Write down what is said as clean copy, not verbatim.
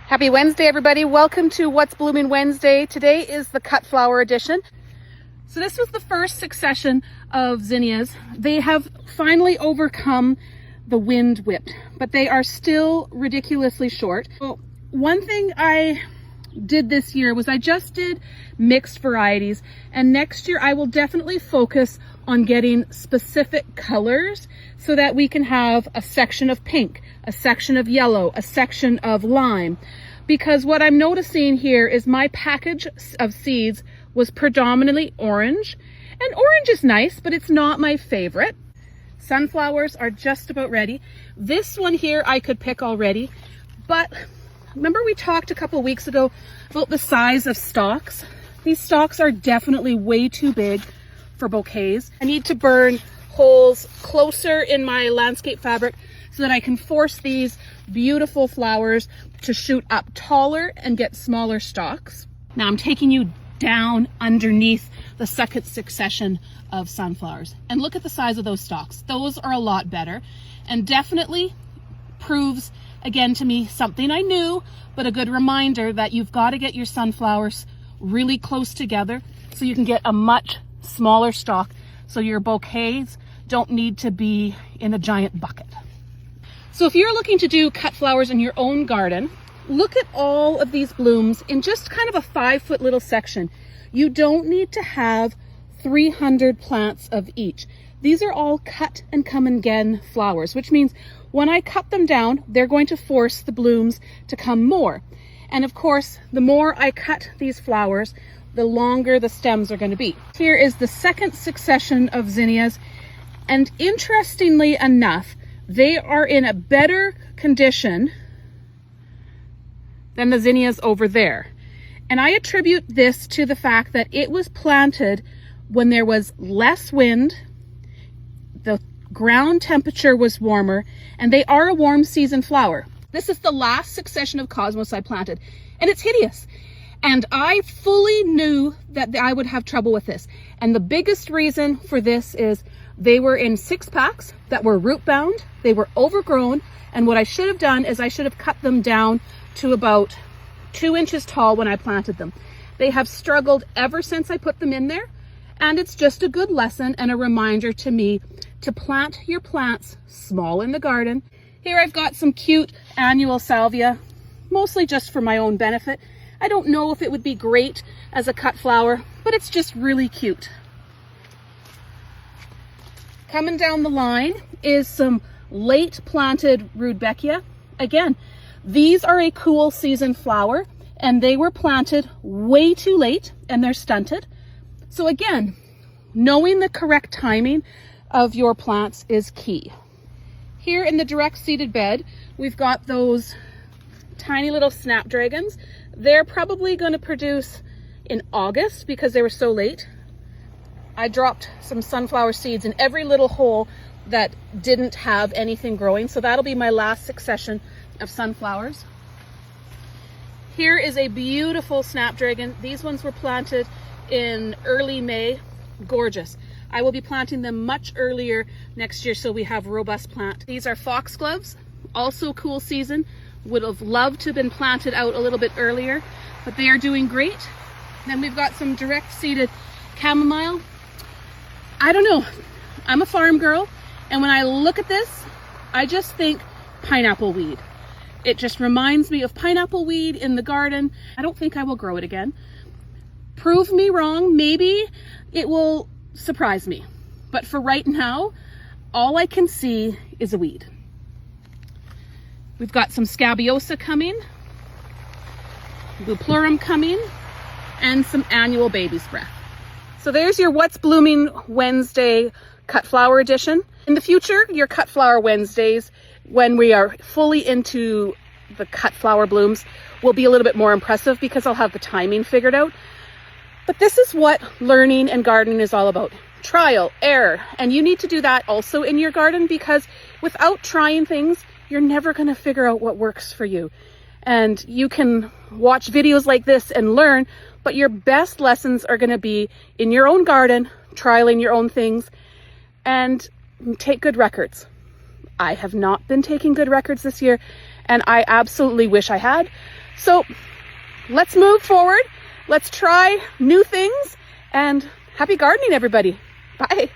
Happy Wednesday, everybody. Welcome to What's Blooming Wednesday. Today is the cut flower edition. So this was the first succession of zinnias. They have finally overcome the wind whip, but they are still ridiculously short. So one thing I did this year was I just did mixed varieties, and next year I will definitely focus on getting specific colors so that we can have a section of pink, a section of yellow, a section of lime. Because what I'm noticing here is my package of seeds was predominantly orange, and orange is nice, but it's not my favorite. Sunflowers are just about ready. This one here I could pick already, but remember we talked a couple weeks ago about the size of stalks? These stalks are definitely way too big for bouquets. I need to burn holes closer in my landscape fabric so that I can force these beautiful flowers to shoot up taller and get smaller stalks. Now I'm taking you down underneath the second succession of sunflowers, and look at the size of those stalks. Those are a lot better, and definitely proves again to me something I knew, but a good reminder that you've got to get your sunflowers really close together so you can get a much smaller stalk, so your bouquets don't need to be in a giant bucket. So if you're looking to do cut flowers in your own garden, look at all of these blooms in just kind of a 5-foot little section. You don't need to have 300 plants of each. These are all cut and come again flowers, which means when I cut them down, they're going to force the blooms to come more. And of course, the more I cut these flowers, the longer the stems are going to be. Here is the second succession of zinnias, and interestingly enough, they are in a better condition than the zinnias over there. And I attribute this to the fact that it was planted when there was less wind, the ground temperature was warmer, and they are a warm season flower. This is the last succession of cosmos I planted, and it's hideous. And I fully knew that I would have trouble with this. And the biggest reason for this is they were in 6-packs that were root bound, they were overgrown, and what I should have done is I should have cut them down to about 2 inches tall when I planted them. They have struggled ever since I put them in there, and it's just a good lesson and a reminder to me to plant your plants small in the garden. Here I've got some cute annual salvia, mostly just for my own benefit. I don't know if it would be great as a cut flower, but it's just really cute. Coming down the line is some late planted rudbeckia. Again, these are a cool season flower, and they were planted way too late and they're stunted. So again, knowing the correct timing of your plants is key. Here in the direct seeded bed, we've got those tiny little snapdragons. They're probably going to produce in August because they were so late. I dropped some sunflower seeds in every little hole that didn't have anything growing, so that'll be my last succession of sunflowers. Here is a beautiful snapdragon. These ones were planted in early May. Gorgeous. I will be planting them much earlier next year so we have robust plant. These are foxgloves, also cool season. Would have loved to have been planted out a little bit earlier, but they are doing great. Then we've got some direct seeded chamomile. I don't know, I'm a farm girl, and when I look at this, I just think pineapple weed. It just reminds me of pineapple weed in the garden. I don't think I will grow it again. Prove me wrong, maybe it will surprise me. But for right now, all I can see is a weed. We've got some scabiosa coming, bupleurum coming, and some annual baby's breath. So there's your What's Blooming Wednesday cut flower edition. In the future, your cut flower Wednesdays, when we are fully into the cut flower blooms, will be a little bit more impressive because I'll have the timing figured out. But this is what learning and gardening is all about. Trial, error, and you need to do that also in your garden, because without trying things, you're never going to figure out what works for you. And you can watch videos like this and learn, but your best lessons are going to be in your own garden, trialing your own things, and take good records. I have not been taking good records this year, and I absolutely wish I had. So let's move forward. Let's try new things, and happy gardening, everybody. Bye.